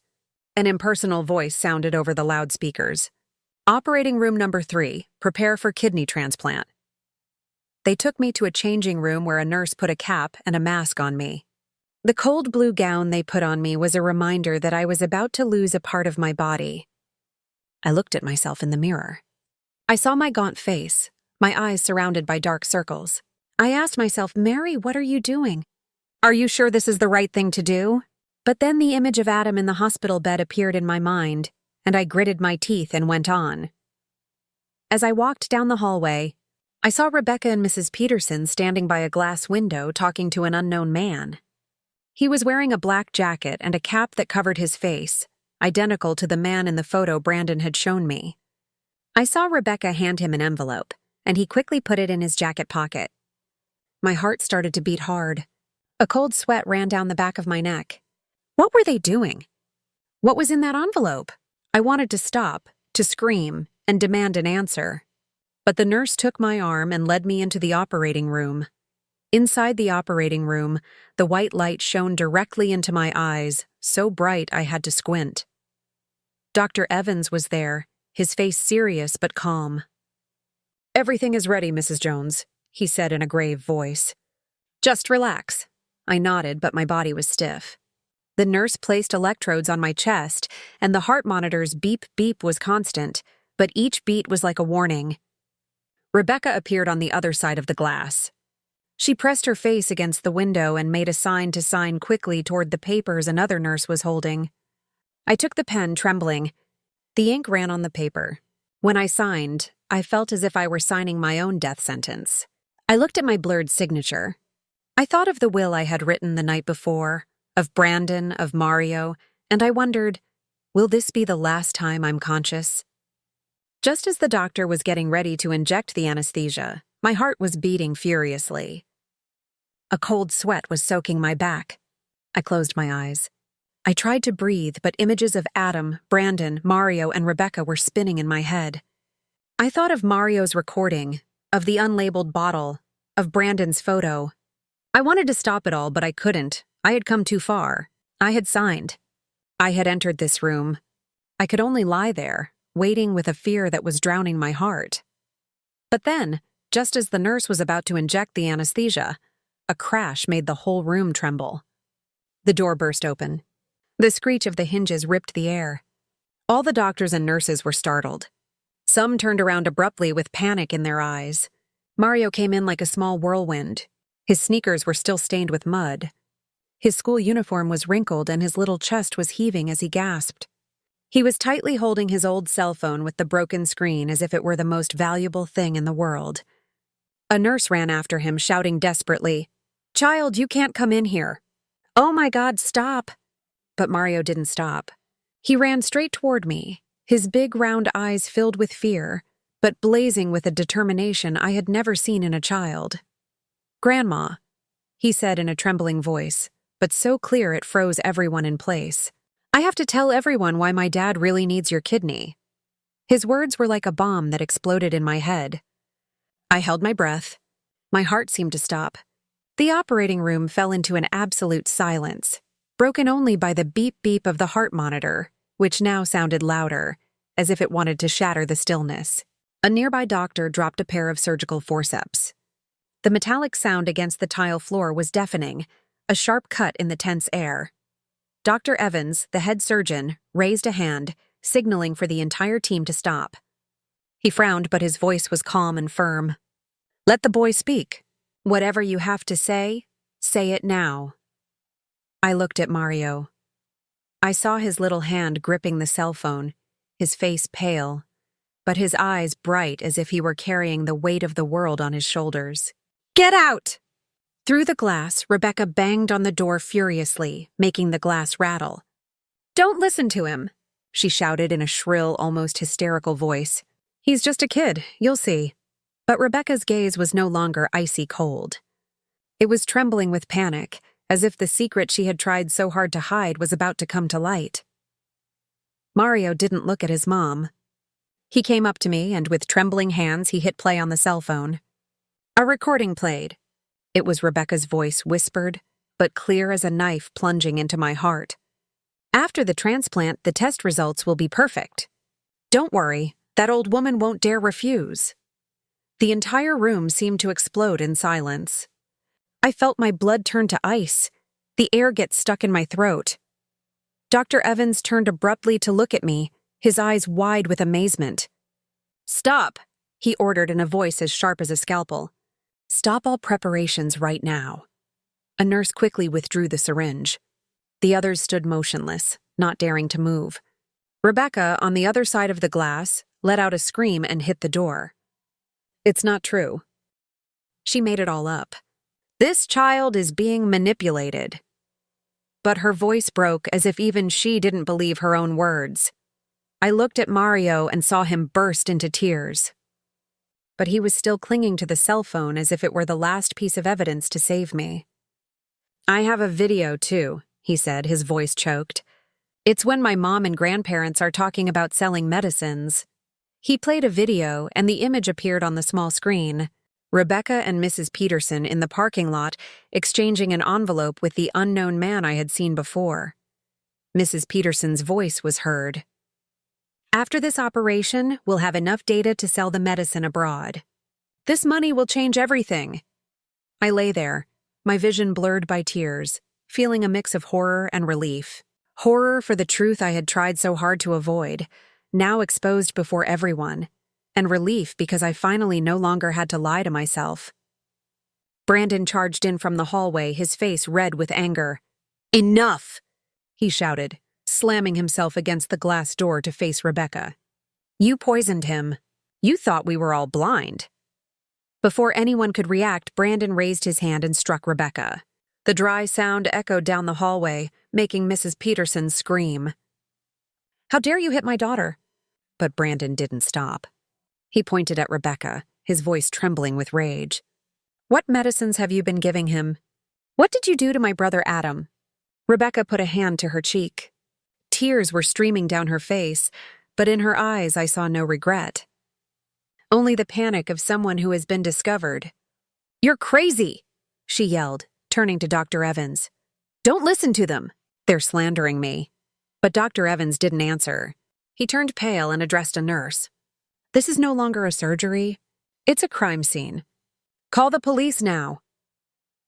An impersonal voice sounded over the loudspeakers. "Operating room number 3, prepare for kidney transplant." They took me to a changing room where a nurse put a cap and a mask on me. The cold blue gown they put on me was a reminder that I was about to lose a part of my body. I looked at myself in the mirror. I saw my gaunt face, my eyes surrounded by dark circles. I asked myself, "Mary, what are you doing? Are you sure this is the right thing to do?" But then the image of Adam in the hospital bed appeared in my mind, and I gritted my teeth and went on. As I walked down the hallway, I saw Rebecca and Mrs. Peterson standing by a glass window talking to an unknown man. He was wearing a black jacket and a cap that covered his face, identical to the man in the photo Brandon had shown me. I saw Rebecca hand him an envelope, and he quickly put it in his jacket pocket. My heart started to beat hard. A cold sweat ran down the back of my neck. What were they doing? What was in that envelope? I wanted to stop, to scream, and demand an answer. But the nurse took my arm and led me into the operating room. Inside the operating room, the white light shone directly into my eyes, so bright I had to squint. Dr. Evans was there, his face serious but calm. "Everything is ready, Mrs. Jones," he said in a grave voice. "Just relax." I nodded, but my body was stiff. The nurse placed electrodes on my chest, and the heart monitor's beep-beep was constant, but each beat was like a warning. Rebecca appeared on the other side of the glass. She pressed her face against the window and made a sign to sign quickly toward the papers another nurse was holding. I took the pen, trembling. The ink ran on the paper. When I signed, I felt as if I were signing my own death sentence. I looked at my blurred signature. I thought of the will I had written the night before, of Brandon, of Mario, and I wondered, will this be the last time I'm conscious? Just as the doctor was getting ready to inject the anesthesia, my heart was beating furiously. A cold sweat was soaking my back. I closed my eyes. I tried to breathe, but images of Adam, Brandon, Mario, and Rebecca were spinning in my head. I thought of Mario's recording, of the unlabeled bottle, of Brandon's photo. I wanted to stop it all, but I couldn't. I had come too far. I had signed. I had entered this room. I could only lie there, waiting with a fear that was drowning my heart. But then, just as the nurse was about to inject the anesthesia, a crash made the whole room tremble. The door burst open. The screech of the hinges ripped the air. All the doctors and nurses were startled. Some turned around abruptly with panic in their eyes. Mario came in like a small whirlwind. His sneakers were still stained with mud. His school uniform was wrinkled and his little chest was heaving as he gasped. He was tightly holding his old cell phone with the broken screen as if it were the most valuable thing in the world. A nurse ran after him, shouting desperately, "Child, you can't come in here." "Oh my God, stop!" But Mario didn't stop. He ran straight toward me, his big round eyes filled with fear, but blazing with a determination I had never seen in a child. "Grandma," he said in a trembling voice, but so clear it froze everyone in place. "I have to tell everyone why my dad really needs your kidney." His words were like a bomb that exploded in my head. I held my breath. My heart seemed to stop. The operating room fell into an absolute silence, broken only by the beep-beep of the heart monitor, which now sounded louder, as if it wanted to shatter the stillness. A nearby doctor dropped a pair of surgical forceps. The metallic sound against the tile floor was deafening, a sharp cut in the tense air. Dr. Evans, the head surgeon, raised a hand, signaling for the entire team to stop. He frowned, but his voice was calm and firm. "Let the boy speak. Whatever you have to say it now." I looked at Mario. I saw his little hand gripping the cell phone, his face pale, but his eyes bright as if he were carrying the weight of the world on his shoulders. "Get out!" Through the glass, Rebecca banged on the door furiously, making the glass rattle. "Don't listen to him," she shouted in a shrill, almost hysterical voice. "He's just a kid, you'll see." But Rebecca's gaze was no longer icy cold. It was trembling with panic, as if the secret she had tried so hard to hide was about to come to light. Mario didn't look at his mom. He came up to me, and with trembling hands he hit play on the cell phone. A recording played. It was Rebecca's voice, whispered, but clear as a knife plunging into my heart. "After the transplant, the test results will be perfect. Don't worry, that old woman won't dare refuse." The entire room seemed to explode in silence. I felt my blood turn to ice, the air get stuck in my throat. Dr. Evans turned abruptly to look at me, his eyes wide with amazement. "Stop," he ordered in a voice as sharp as a scalpel. "Stop all preparations right now." A nurse quickly withdrew the syringe. The others stood motionless, not daring to move. Rebecca, on the other side of the glass, let out a scream and hit the door. "It's not true." She made it all up. "This child is being manipulated." But her voice broke as if even she didn't believe her own words. I looked at Mario and saw him burst into tears. But he was still clinging to the cell phone as if it were the last piece of evidence to save me. "I have a video, too," he said, his voice choked. "It's when my mom and grandparents are talking about selling medicines." He played a video, and the image appeared on the small screen. Rebecca and Mrs. Peterson in the parking lot exchanging an envelope with the unknown man I had seen before. Mrs. Peterson's voice was heard. "After this operation, we'll have enough data to sell the medicine abroad. This money will change everything." I lay there, my vision blurred by tears, feeling a mix of horror and relief. Horror for the truth I had tried so hard to avoid, now exposed before everyone, and relief because I finally no longer had to lie to myself. Brandon charged in from the hallway, his face red with anger. "Enough!" he shouted, slamming himself against the glass door to face Rebecca. "You poisoned him. You thought we were all blind." Before anyone could react, Brandon raised his hand and struck Rebecca. The dry sound echoed down the hallway, making Mrs. Peterson scream. "How dare you hit my daughter?" But Brandon didn't stop. He pointed at Rebecca, his voice trembling with rage. "What medicines have you been giving him? What did you do to my brother Adam?" Rebecca put a hand to her cheek. Tears were streaming down her face, but in her eyes I saw no regret. Only the panic of someone who has been discovered. "You're crazy!" she yelled, turning to Dr. Evans. "Don't listen to them. They're slandering me." But Dr. Evans didn't answer. He turned pale and addressed a nurse. "This is no longer a surgery. It's a crime scene. Call the police now."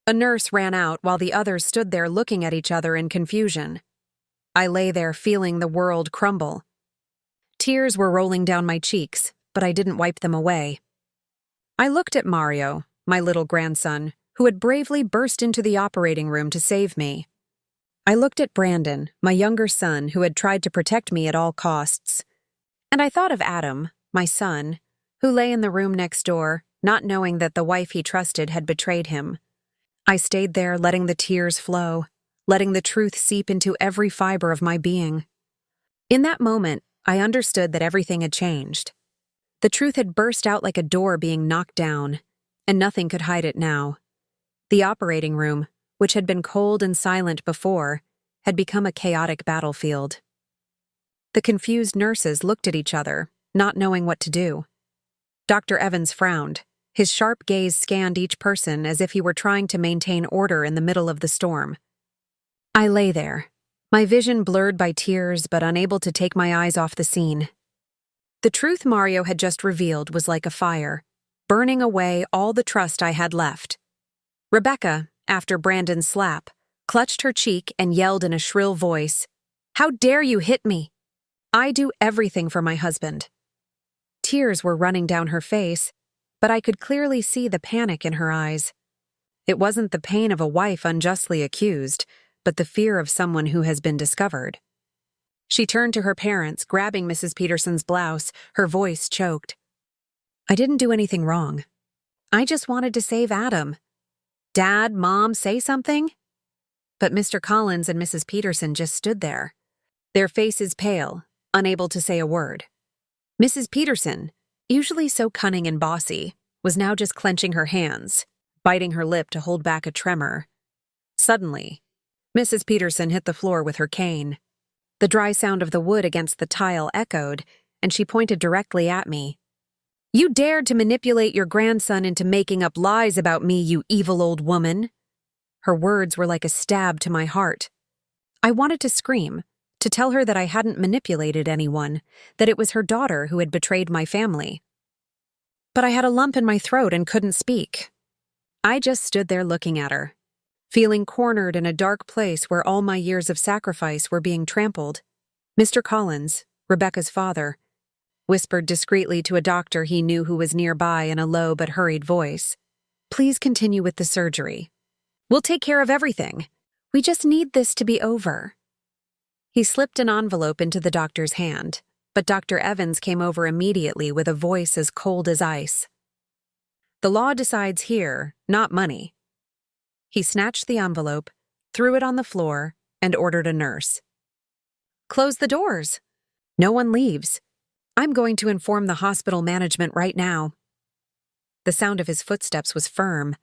A nurse ran out while the others stood there looking at each other in confusion. I lay there feeling the world crumble. Tears were rolling down my cheeks, but I didn't wipe them away. I looked at Mario, my little grandson, who had bravely burst into the operating room to save me. I looked at Brandon, my younger son, who had tried to protect me at all costs. And I thought of Adam, my son, who lay in the room next door, not knowing that the wife he trusted had betrayed him. I stayed there, letting the tears flow, letting the truth seep into every fiber of my being. In that moment, I understood that everything had changed. The truth had burst out like a door being knocked down, and nothing could hide it now. The operating room, which had been cold and silent before, had become a chaotic battlefield. The confused nurses looked at each other, not knowing what to do. Dr. Evans frowned. His sharp gaze scanned each person as if he were trying to maintain order in the middle of the storm. I lay there, my vision blurred by tears but unable to take my eyes off the scene. The truth Mario had just revealed was like a fire, burning away all the trust I had left. Rebecca, after Brandon's slap, clutched her cheek and yelled in a shrill voice, "How dare you hit me? I do everything for my husband." Tears were running down her face, but I could clearly see the panic in her eyes. It wasn't the pain of a wife unjustly accused, but the fear of someone who has been discovered. She turned to her parents, grabbing Mrs. Peterson's blouse, her voice choked. "I didn't do anything wrong. I just wanted to save Adam. Dad, Mom, say something?" But Mr. Collins and Mrs. Peterson just stood there, their faces pale, unable to say a word. Mrs. Peterson, usually so cunning and bossy, was now just clenching her hands, biting her lip to hold back a tremor. Suddenly, Mrs. Peterson hit the floor with her cane. The dry sound of the wood against the tile echoed, and she pointed directly at me. "You dared to manipulate your grandson into making up lies about me, you evil old woman." Her words were like a stab to my heart. I wanted to scream, to tell her that I hadn't manipulated anyone, that it was her daughter who had betrayed my family. But I had a lump in my throat and couldn't speak. I just stood there looking at her, feeling cornered in a dark place where all my years of sacrifice were being trampled. Mr. Collins, Rebecca's father, whispered discreetly to a doctor he knew who was nearby in a low but hurried voice, "Please continue with the surgery. We'll take care of everything. We just need this to be over." He slipped an envelope into the doctor's hand, but Dr. Evans came over immediately with a voice as cold as ice. "The law decides here, not money." He snatched the envelope, threw it on the floor, and ordered a nurse. "Close the doors. No one leaves. I'm going to inform the hospital management right now." The sound of his footsteps was firm,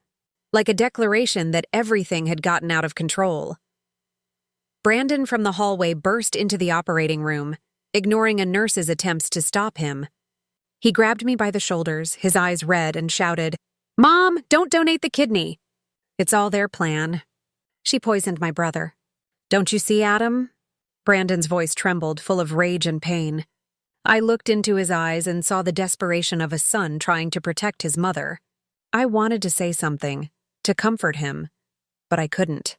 like a declaration that everything had gotten out of control. Brandon from the hallway burst into the operating room, ignoring a nurse's attempts to stop him. He grabbed me by the shoulders, his eyes red, and shouted, "Mom, don't donate the kidney. It's all their plan. She poisoned my brother. Don't you see, Adam?" Brandon's voice trembled, full of rage and pain. I looked into his eyes and saw the desperation of a son trying to protect his mother. I wanted to say something, to comfort him, but I couldn't.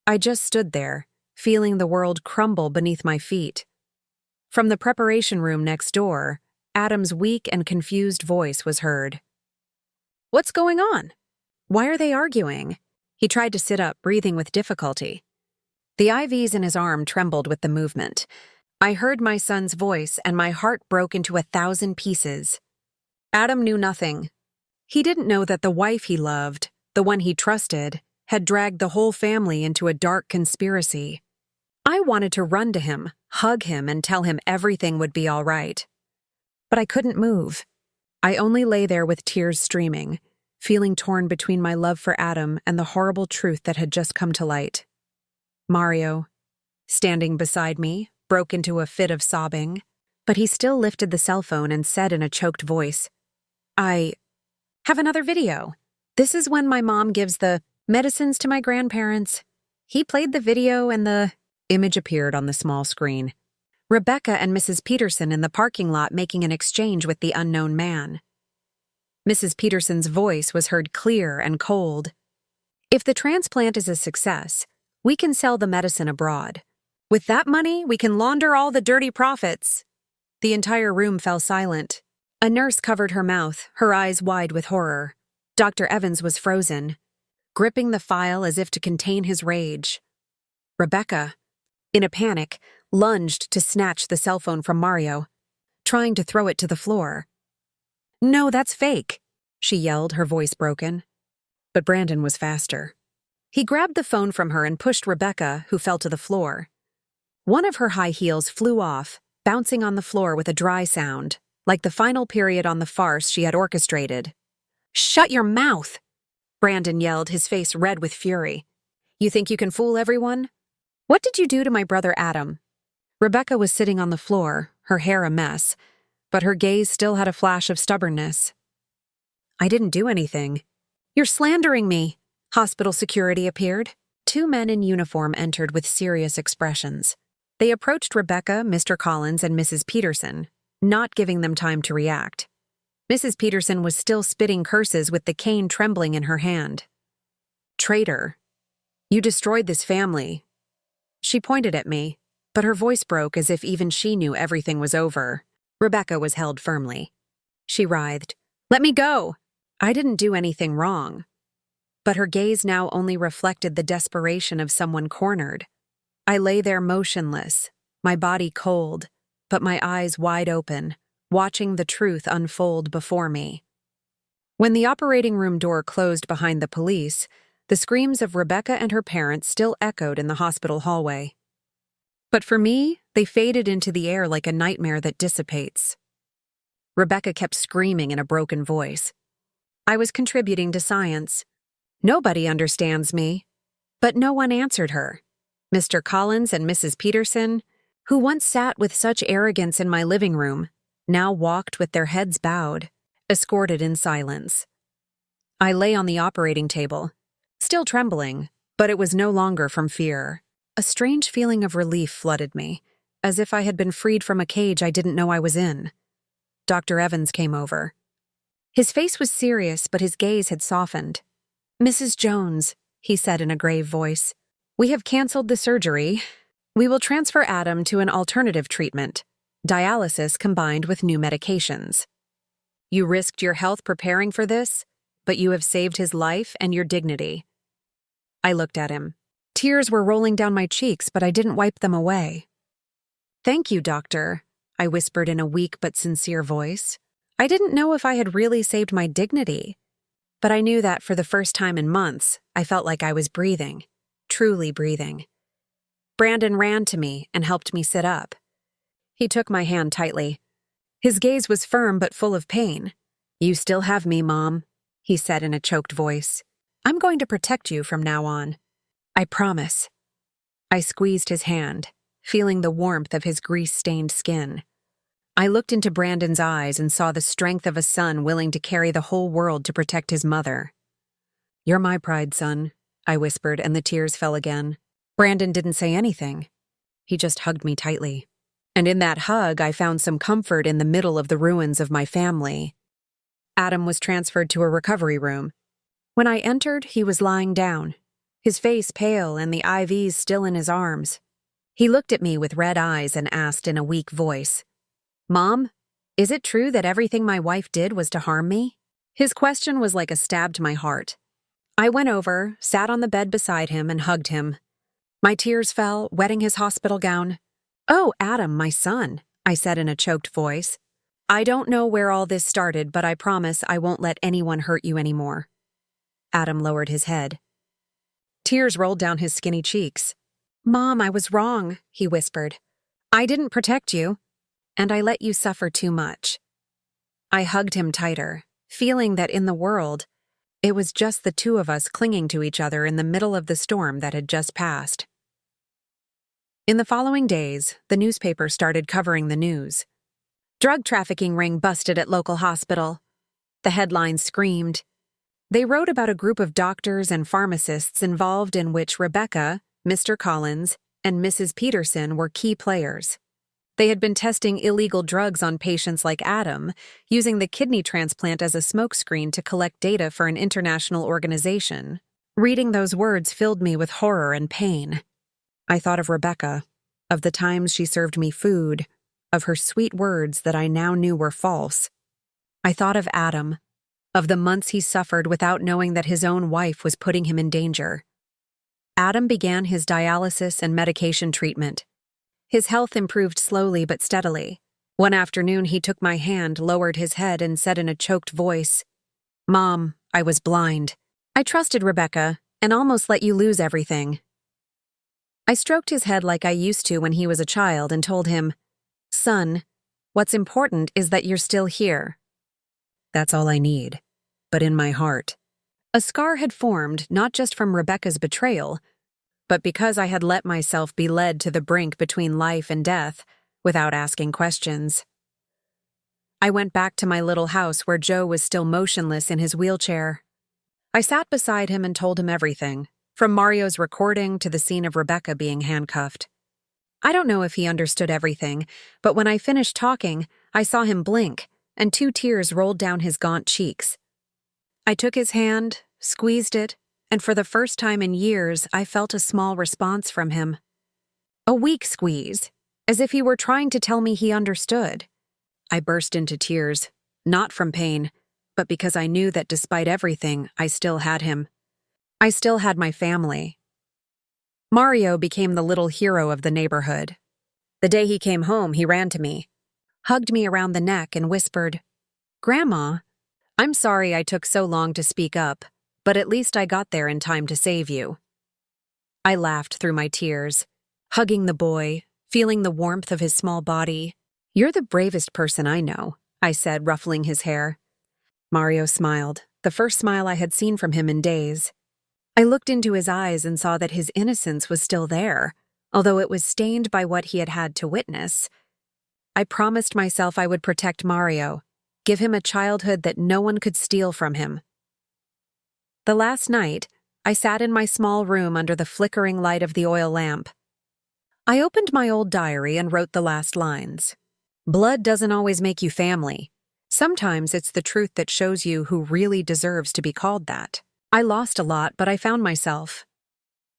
I just stood there, feeling the world crumble beneath my feet. From the preparation room next door, Adam's weak and confused voice was heard. "What's going on? Why are they arguing?" He tried to sit up, breathing with difficulty. The IVs in his arm trembled with the movement. I heard my son's voice, and my heart broke into 1,000 pieces. Adam knew nothing. He didn't know that the wife he loved, the one he trusted, had dragged the whole family into a dark conspiracy. I wanted to run to him, hug him, and tell him everything would be all right. But I couldn't move. I only lay there with tears streaming, feeling torn between my love for Adam and the horrible truth that had just come to light. Mario, standing beside me, broke into a fit of sobbing, but he still lifted the cell phone and said in a choked voice, "I have another video. This is when my mom gives the medicines to my grandparents." He played the video and the image appeared on the small screen. Rebecca and Mrs. Peterson in the parking lot making an exchange with the unknown man. Mrs. Peterson's voice was heard clear and cold. "If the transplant is a success, we can sell the medicine abroad. With that money, we can launder all the dirty profits." The entire room fell silent. A nurse covered her mouth, her eyes wide with horror. Dr. Evans was frozen, gripping the file as if to contain his rage. Rebecca, in a panic, lunged to snatch the cell phone from Mario, trying to throw it to the floor. "No, that's fake," she yelled, her voice broken. But Brandon was faster. He grabbed the phone from her and pushed Rebecca, who fell to the floor. One of her high heels flew off, bouncing on the floor with a dry sound, like the final period on the farce she had orchestrated. "Shut your mouth!" Brandon yelled, his face red with fury. "You think you can fool everyone? What did you do to my brother Adam?" Rebecca was sitting on the floor, her hair a mess, but her gaze still had a flash of stubbornness. "I didn't do anything." "You're slandering me." Hospital security appeared. Two men in uniform entered with serious expressions. They approached Rebecca, Mr. Collins, and Mrs. Peterson, not giving them time to react. Mrs. Peterson was still spitting curses with the cane trembling in her hand. "Traitor. You destroyed this family." She pointed at me, but her voice broke as if even she knew everything was over. Rebecca was held firmly. She writhed. "Let me go!" I didn't do anything wrong. But her gaze now only reflected the desperation of someone cornered. I lay there motionless, my body cold, but my eyes wide open, watching the truth unfold before me. When the operating room door closed behind the police, the screams of Rebecca and her parents still echoed in the hospital hallway. But for me, they faded into the air like a nightmare that dissipates. Rebecca kept screaming in a broken voice. I was contributing to science. Nobody understands me. But no one answered her. Mr. Collins and Mrs. Peterson, who once sat with such arrogance in my living room, now walked with their heads bowed, escorted in silence. I lay on the operating table, still trembling, but it was no longer from fear. A strange feeling of relief flooded me, as if I had been freed from a cage I didn't know I was in. Dr. Evans came over. His face was serious, but his gaze had softened. "Mrs. Jones," he said in a grave voice, "we have canceled the surgery. We will transfer Adam to an alternative treatment, dialysis combined with new medications. You risked your health preparing for this, but you have saved his life and your dignity." I looked at him. Tears were rolling down my cheeks, but I didn't wipe them away. "Thank you, doctor," I whispered in a weak but sincere voice. I didn't know if I had really saved my dignity, but I knew that for the first time in months, I felt like I was breathing, truly breathing. Brandon ran to me and helped me sit up. He took my hand tightly. His gaze was firm but full of pain. "You still have me, Mom," he said in a choked voice. "I'm going to protect you from now on. I promise." I squeezed his hand, feeling the warmth of his grease-stained skin. I looked into Brandon's eyes and saw the strength of a son willing to carry the whole world to protect his mother. "You're my pride, son," I whispered, and the tears fell again. Brandon didn't say anything. He just hugged me tightly. And in that hug, I found some comfort in the middle of the ruins of my family. Adam was transferred to a recovery room. When I entered, he was lying down, his face pale and the IVs still in his arms. He looked at me with red eyes and asked in a weak voice, "Mom, is it true that everything my wife did was to harm me?" His question was like a stab to my heart. I went over, sat on the bed beside him, and hugged him. My tears fell, wetting his hospital gown. "Oh, Adam, my son," I said in a choked voice. "I don't know where all this started, but I promise I won't let anyone hurt you anymore." Adam lowered his head. Tears rolled down his skinny cheeks. "Mom, I was wrong," he whispered. "I didn't protect you, and I let you suffer too much." I hugged him tighter, feeling that in the world, it was just the two of us clinging to each other in the middle of the storm that had just passed. In the following days, the newspaper started covering the news. "Drug trafficking ring busted at local hospital." The headlines screamed. They wrote about a group of doctors and pharmacists involved in which Rebecca, Mr. Collins, and Mrs. Peterson were key players. They had been testing illegal drugs on patients like Adam, using the kidney transplant as a smokescreen to collect data for an international organization. Reading those words filled me with horror and pain. I thought of Rebecca, of the times she served me food, of her sweet words that I now knew were false. I thought of Adam, of the months he suffered without knowing that his own wife was putting him in danger. Adam began his dialysis and medication treatment. His health improved slowly but steadily. One afternoon, he took my hand, lowered his head, and said in a choked voice, "Mom, I was blind. I trusted Rebecca and almost let you lose everything." I stroked his head like I used to when he was a child and told him, "Son, what's important is that you're still here." That's all I need, but in my heart. A scar had formed not just from Rebecca's betrayal, but because I had let myself be led to the brink between life and death without asking questions. I went back to my little house where Joe was still motionless in his wheelchair. I sat beside him and told him everything, from Mario's recording to the scene of Rebecca being handcuffed. I don't know if he understood everything, but when I finished talking, I saw him blink, and 2 tears rolled down his gaunt cheeks. I took his hand, squeezed it, and for the first time in years, I felt a small response from him. A weak squeeze, as if he were trying to tell me he understood. I burst into tears, not from pain, but because I knew that despite everything, I still had him. I still had my family. Mario became the little hero of the neighborhood. The day he came home, he ran to me, hugged me around the neck, and whispered, "Grandma, I'm sorry I took so long to speak up, but at least I got there in time to save you." I laughed through my tears, hugging the boy, feeling the warmth of his small body. "You're the bravest person I know," I said, ruffling his hair. Mario smiled, the first smile I had seen from him in days. I looked into his eyes and saw that his innocence was still there, although it was stained by what he had had to witness. I promised myself I would protect Mario, give him a childhood that no one could steal from him. The last night, I sat in my small room under the flickering light of the oil lamp. I opened my old diary and wrote the last lines. Blood doesn't always make you family. Sometimes it's the truth that shows you who really deserves to be called that. I lost a lot, but I found myself.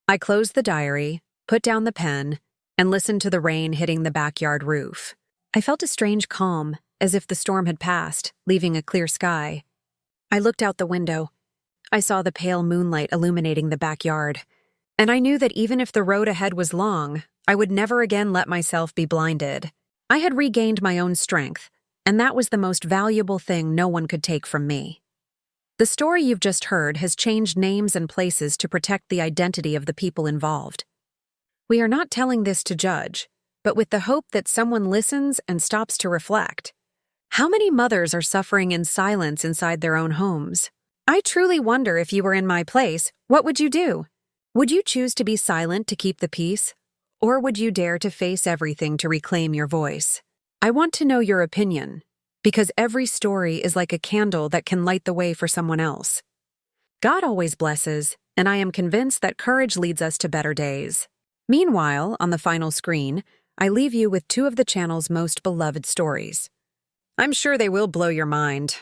I closed the diary, put down the pen, and listened to the rain hitting the backyard roof. I felt a strange calm, as if the storm had passed, leaving a clear sky. I looked out the window. I saw the pale moonlight illuminating the backyard, and I knew that even if the road ahead was long, I would never again let myself be blinded. I had regained my own strength, and that was the most valuable thing no one could take from me. The story you've just heard has changed names and places to protect the identity of the people involved. We are not telling this to judge, but with the hope that someone listens and stops to reflect. How many mothers are suffering in silence inside their own homes? I truly wonder if you were in my place, what would you do? Would you choose to be silent to keep the peace? Or would you dare to face everything to reclaim your voice? I want to know your opinion, because every story is like a candle that can light the way for someone else. God always blesses, and I am convinced that courage leads us to better days. Meanwhile, on the final screen, I leave you with 2 of the channel's most beloved stories. I'm sure they will blow your mind.